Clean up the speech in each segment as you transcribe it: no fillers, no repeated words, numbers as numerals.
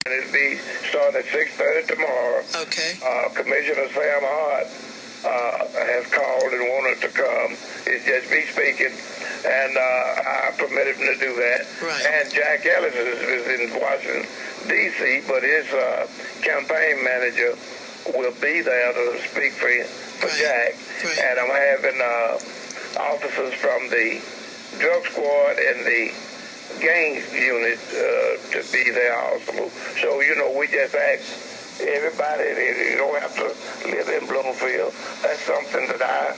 it'll be starting at 6:30 tomorrow. Okay. Commissioner Sam Hart has called and wanted to come. It's just me speaking, and I permitted him to do that. Right. And Jack Ellis is in Washington, D.C., but his campaign manager will be there to speak for right. Jack. Right. And I'm having officers from the drug squad and the gangs unit to be there also. So, we just ask everybody, you don't have to live in Bloomfield. That's something that I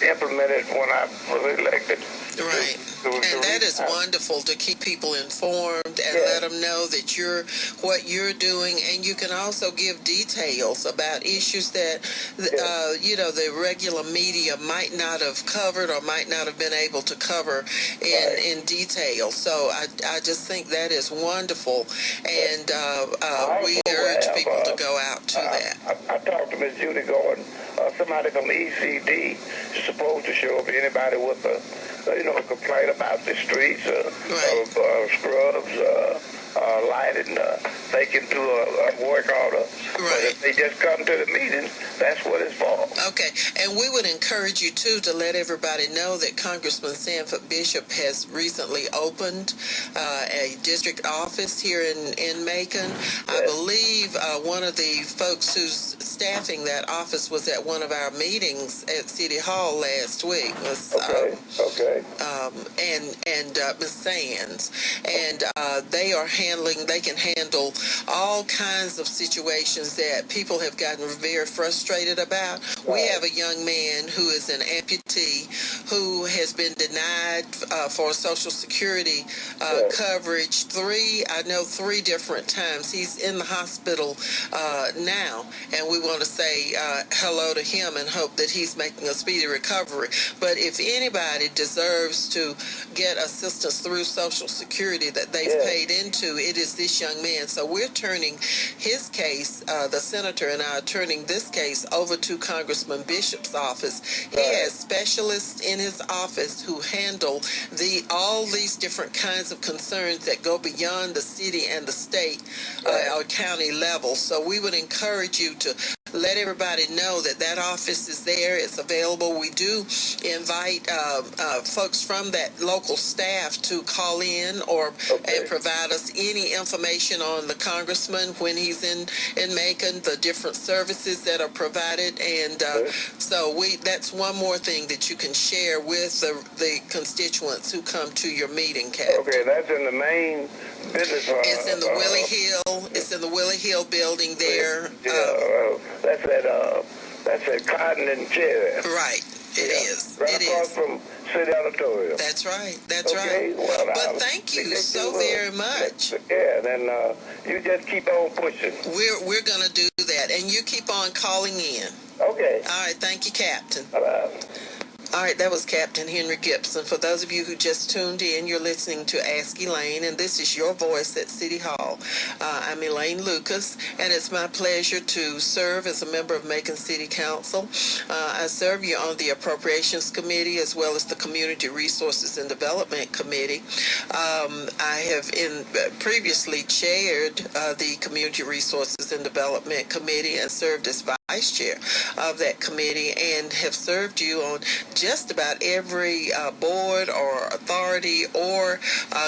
implemented when I was elected. Right. And that is wonderful to keep people informed and let them know that what you're doing, and you can also give details about issues that the regular media might not have covered or might not have been able to cover in detail. So I just think that is wonderful, and we urge people to go out to that. I talked to Miss Judy Gordon. Somebody from ECD is supposed to show up. Anybody with a complain about the streets, scrubs, lighting, they can do a work order. Right. But if they just come to the meeting, that's what it's for. Okay, and we would encourage you, too, to let everybody know that Congressman Sanford Bishop has recently opened a district office here in Macon. Yes. I believe one of the folks who's staffing that office was at one of our meetings at City Hall last week. And Ms. Sands. And they can handle all kinds of situations that people have gotten very frustrated about. Right. We have a young man who is an amputee who has been denied for Social Security coverage three different times. He's in the hospital now, and we want to say hello to him and hope that he's making a speedy recovery. But if anybody deserves to get assistance through Social Security that they've paid into, it is this young man. So we're turning his case, the senator and I are turning this case over to Congressman Bishop's office. He has specialists in his office who handle all these different kinds of concerns that go beyond the city and the state or county level. So we would encourage you to let everybody know that office is there. It's available. We do invite folks from that local staff to call in and provide us any information on the congressman when he's in Macon, the different services that are provided. And so that's one more thing that you can share with the constituents who come to your meeting, Captain. Okay, that's in the main business. It's in the Willie Hill. It's in the Willie Hill building there. That's at Cotton and Cherry. Right. It is. Right across from City Auditorium. That's right. That's right. Well, but thank you so very much. Yeah, then you just keep on pushing. We're going to do that, and you keep on calling in. Okay. All right. Thank you, Captain. Bye-bye. All right, that was Captain Henry Gibson. For those of you who just tuned in, you're listening to Ask Elaine, and this is your voice at City Hall. I'm Elaine Lucas, and it's my pleasure to serve as a member of Macon City Council. I serve you on the Appropriations Committee as well as the Community Resources and Development Committee. I have previously chaired the Community Resources and Development Committee and served as vice chair of that committee, and have served you on just about every board or authority or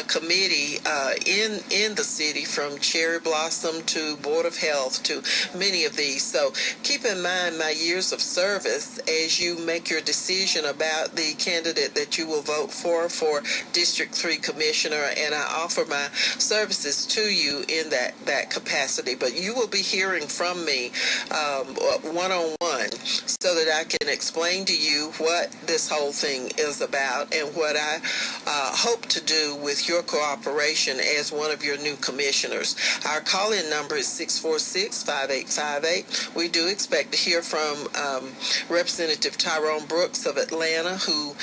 committee in the city, from Cherry Blossom to Board of Health to many of these. So keep in mind my years of service as you make your decision about the candidate that you will vote for District 3 Commissioner, and I offer my services to you in that capacity. But you will be hearing from me one-on-one so that I can explain to you what this whole thing is about and what I hope to do with your cooperation as one of your new commissioners. Our call-in number is 646-5858. We do expect to hear from Representative Tyrone Brooks of Atlanta, who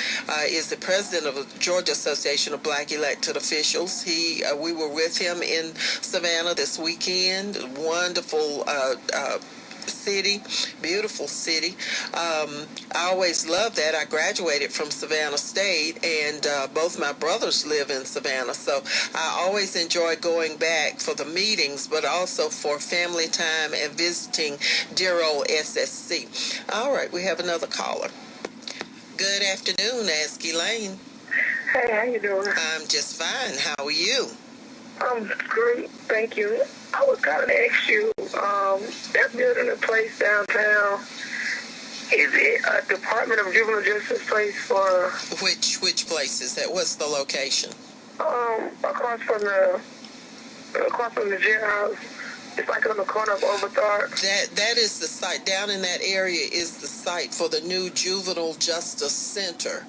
is the president of the Georgia Association of Black Elected Officials. We were with him in Savannah this weekend. Wonderful city, beautiful city. I always loved that. I graduated from Savannah State, and both my brothers live in Savannah, so I always enjoy going back for the meetings, but also for family time and visiting dear old SSC. All right, we have another caller. Good afternoon, Ask Elaine. Hey, how you doing? I'm just fine. How are you? I'm great, thank you. I was calling to ask you, that building a place downtown, is it a Department of Juvenile Justice place for... Which place is that? What's the location? Across from the jailhouse. It's like on the corner of Overthorpe. That is the site. Down in that area is the site for the new Juvenile Justice Center,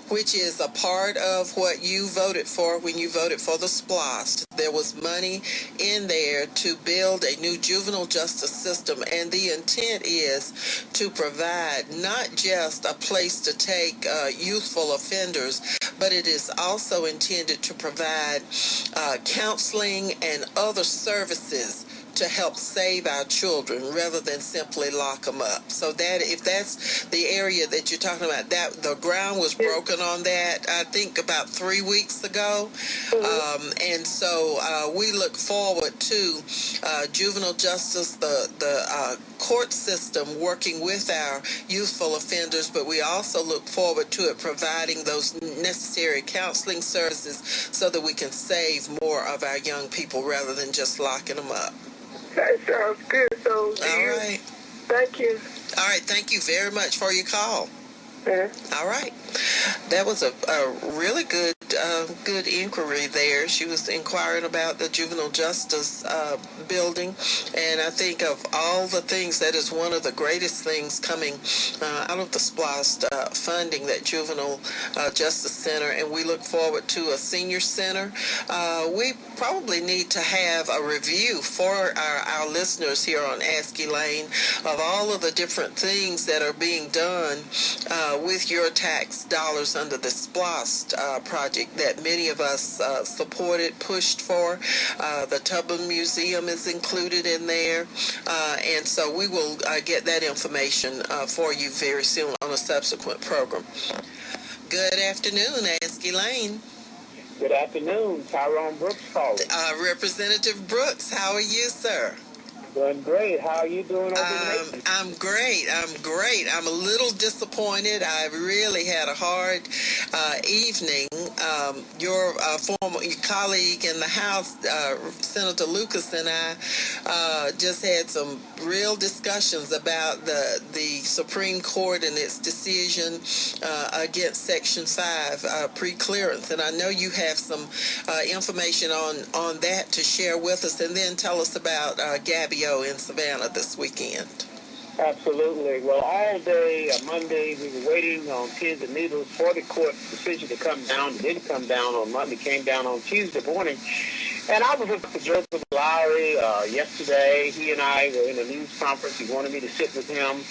which is a part of what you voted for when you voted for the SPLOST. There was money in there to build a new juvenile justice system, and the intent is to provide not just a place to take youthful offenders, but it is also intended to provide counseling and other services to help save our children rather than simply lock them up. So that if that's the area that you're talking about, that the ground was broken on that, I think about 3 weeks ago. And so we look forward to juvenile justice, the court system working with our youthful offenders, but we also look forward to it providing those necessary counseling services so that we can save more of our young people rather than just locking them up. That sounds good. So, all right. Thank you. All right. Thank you very much for your call. Mm-hmm. All right. That was a really good inquiry there. She was inquiring about the juvenile justice building, and I think of all the things, that is one of the greatest things coming out of the SPLOST funding, that juvenile justice center, and we look forward to a senior center. We probably need to have a review for our listeners here on Ask Elaine of all of the different things that are being done with your tax dollars under the SPLOST project that many of us supported, pushed for. The Tubman Museum is included in there, and so we will get that information for you very soon on a subsequent program. Good afternoon, Ask Elaine. Good afternoon, Tyrone Brooks calling. Representative Brooks, how are you, sir? Doing great. How are you doing over there? I'm great. I'm a little disappointed. I really had a hard evening. Your former colleague in the House, Senator Lucas, and I just had some real discussions about the Supreme Court and its decision against Section 5 pre-clearance. And I know you have some information on that to share with us, and then tell us about Gabby in Savannah this weekend. Absolutely. Well, all day Monday we were waiting on pins and needles for the court decision to come down. It didn't come down on Monday, came down on Tuesday morning. And I was with Joseph Lowry yesterday. He and I were in a news conference. He wanted me to sit with him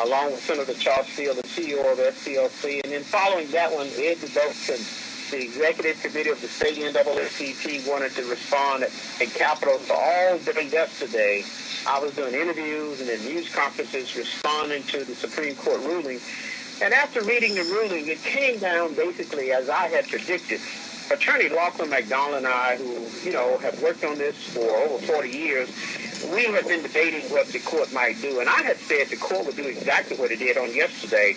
along with Senator Charles Steele, the CEO of SCLC. And then following that one, Ed DeBosin, the executive committee of the state NAACP, wanted to respond at Capitol. So all day yesterday, I was doing interviews and then news conferences responding to the Supreme Court ruling. And after reading the ruling, it came down basically as I had predicted. Attorney Lachlan McDonald and I, who, have worked on this for over 40 years, we have been debating what the court might do. And I had said the court would do exactly what it did on yesterday.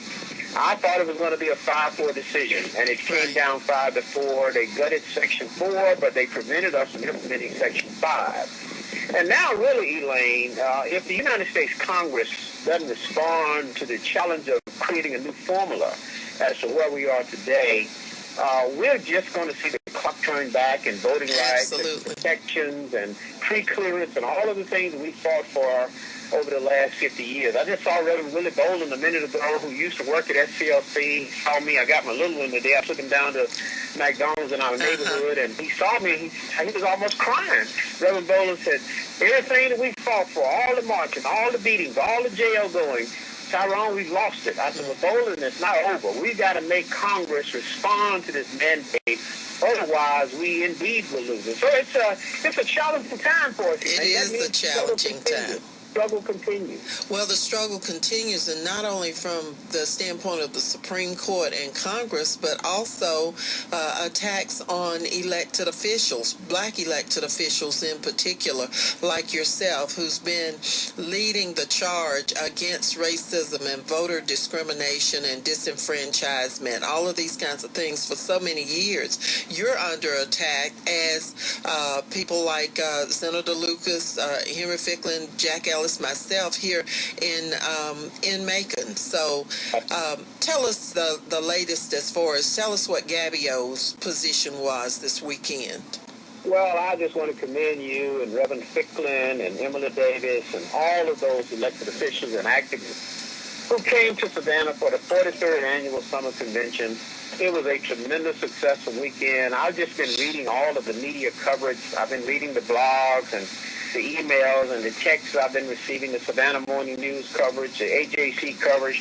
I thought it was going to be a 5-4 decision, and it came down 5-4. They gutted Section 4, but they prevented us from implementing Section 5. And now, really, Elaine, if the United States Congress doesn't respond to the challenge of creating a new formula as to where we are today, we're just going to see the clock turn back and voting rights and protections and pre-clearance and all of the things that we fought for over the last 50 years. I just saw Reverend Willie Bolden a minute ago, who used to work at SCLC. He saw me. I got my little one today. I took him down to McDonald's in our neighborhood, and he saw me. He was almost crying. Reverend Bolden said, everything that we fought for, all the marching, all the beatings, all the jail going, Tyrone, we've lost it. I said, well, Bolden, it's not over. We've got to make Congress respond to this mandate. Otherwise, we indeed will lose it. So it's a challenging time for us. It is a challenging time. struggle continues. Well, the struggle continues, and not only from the standpoint of the Supreme Court and Congress, but also attacks on elected officials, black elected officials in particular, like yourself, who's been leading the charge against racism and voter discrimination and disenfranchisement, all of these kinds of things for so many years. You're under attack as people like Senator Lucas, Henry Ficklin, Jack Ellis, myself here in Macon. So tell us the latest as far as, tell us what Gabio's position was this weekend. Well, I just want to commend you and Reverend Ficklin and Emily Davis and all of those elected officials and activists who came to Savannah for the 43rd Annual Summer Convention. It was a tremendous, successful weekend. I've just been reading all of the media coverage. I've been reading the blogs and the emails and the texts I've been receiving, the Savannah Morning News coverage, the AJC coverage.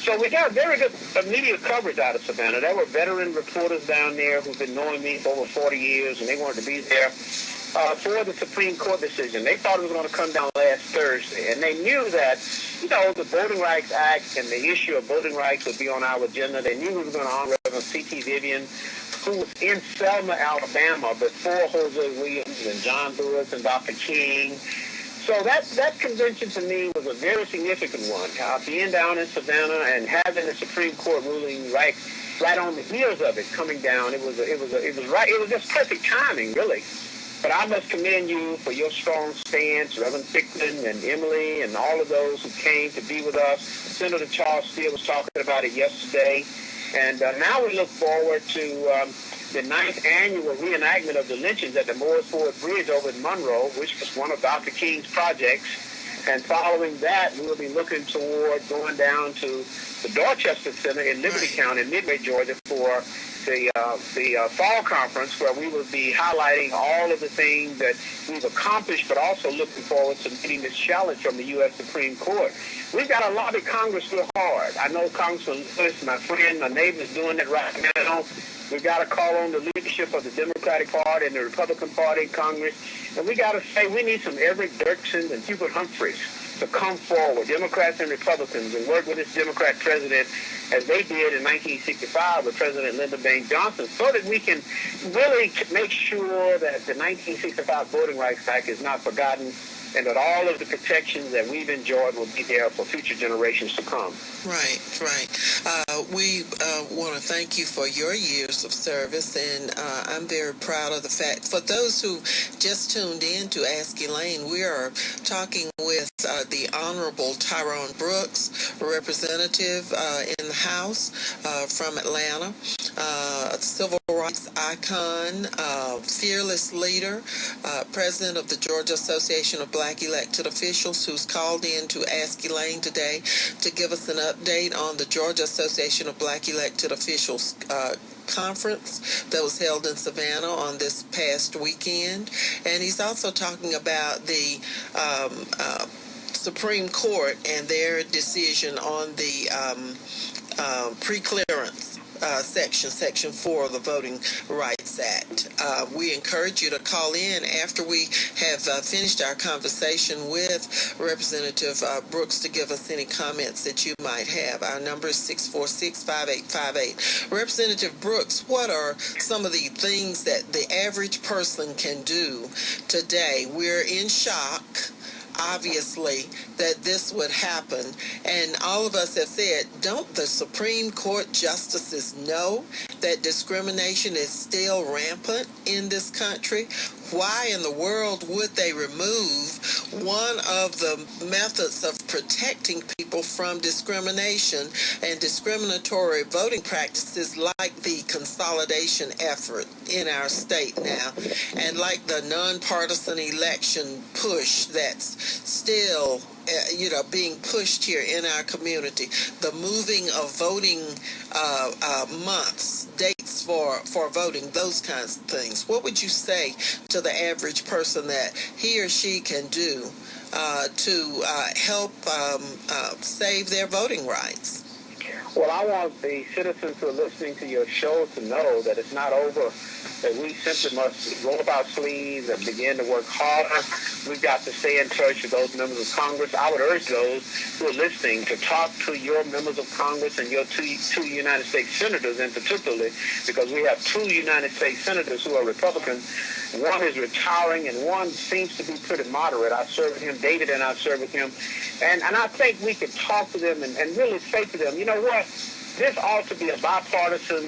So we got very good media coverage out of Savannah. There were veteran reporters down there who've been knowing me for over 40 years, and they wanted to be there for the Supreme Court decision. They thought it was going to come down last Thursday, and they knew that, the Voting Rights Act and the issue of voting rights would be on our agenda. They knew we were going to honor Reverend C.T. Vivian, who was in Selma, Alabama, before Jose Williams and John Lewis and Dr. King. So that convention to me was a very significant one. Being down in Savannah and having the Supreme Court ruling right on the heels of it coming down, it was just perfect timing, really. But I must commend you for your strong stance, Reverend Ficklin and Emily and all of those who came to be with us. Senator Charles Steele was talking about it yesterday. And now we look forward to the 9th annual reenactment of the lynchings at the Morris Ford Bridge over in Monroe, which was one of Dr. King's projects. And following that, we'll be looking toward going down to the Dorchester Center in Liberty County, in Midway, Georgia, for the fall conference, where we will be highlighting all of the things that we've accomplished, but also looking forward to meeting this challenge from the U.S. Supreme Court. We've got to lobby Congress real hard. I know Congressman Lewis, my friend, my neighbor, is doing it right now. We've got to call on the leadership of the Democratic Party and the Republican Party in Congress. And we got to say we need some Everett Dirksen and Hubert Humphreys to come forward, Democrats and Republicans, and work with this Democrat president as they did in 1965 with President Lyndon Baines Johnson, so that we can really make sure that the 1965 Voting Rights Act is not forgotten, and that all of the protections that we've enjoyed will be there for future generations to come. Right. We want to thank you for your years of service, and I'm very proud of the fact. For those who just tuned in to Ask Elaine, we are talking with the Honorable Tyrone Brooks, representative in the House from Atlanta, civil rights icon, fearless leader, president of the Georgia Association of Black Elected Officials, who's called in to Ask Elaine today to give us an update on the Georgia Association of Black Elected Officials conference that was held in Savannah on this past weekend. And he's also talking about the Supreme Court and their decision on the pre-clearance Section 4 of the Voting Rights Act. We encourage you to call in after we have finished our conversation with Representative Brooks to give us any comments that you might have. Our number is 646-5858. Representative Brooks, what are some of the things that the average person can do today? We're in shock, obviously, that this would happen. And all of us have said, don't the Supreme Court justices know that discrimination is still rampant in this country? Why in the world would they remove one of the methods of protecting people from discrimination and discriminatory voting practices, like the consolidation effort in our state now, and like the nonpartisan election push that's still being pushed here in our community, the moving of voting months, dates for voting, those kinds of things? What would you say to the average person that he or she can do to help save their voting rights? Well, I want the citizens who are listening to your show to know that it's not over, that we simply must roll up our sleeves and begin to work harder. We've got to stay in touch with those members of Congress. I would urge those who are listening to talk to your members of Congress and your two United States senators in particular, because we have two United States senators who are Republicans. One is retiring, and one seems to be pretty moderate. I served with him, David, and I served with him. And I think we can talk to them and really say to them, you know what, this ought to be a bipartisan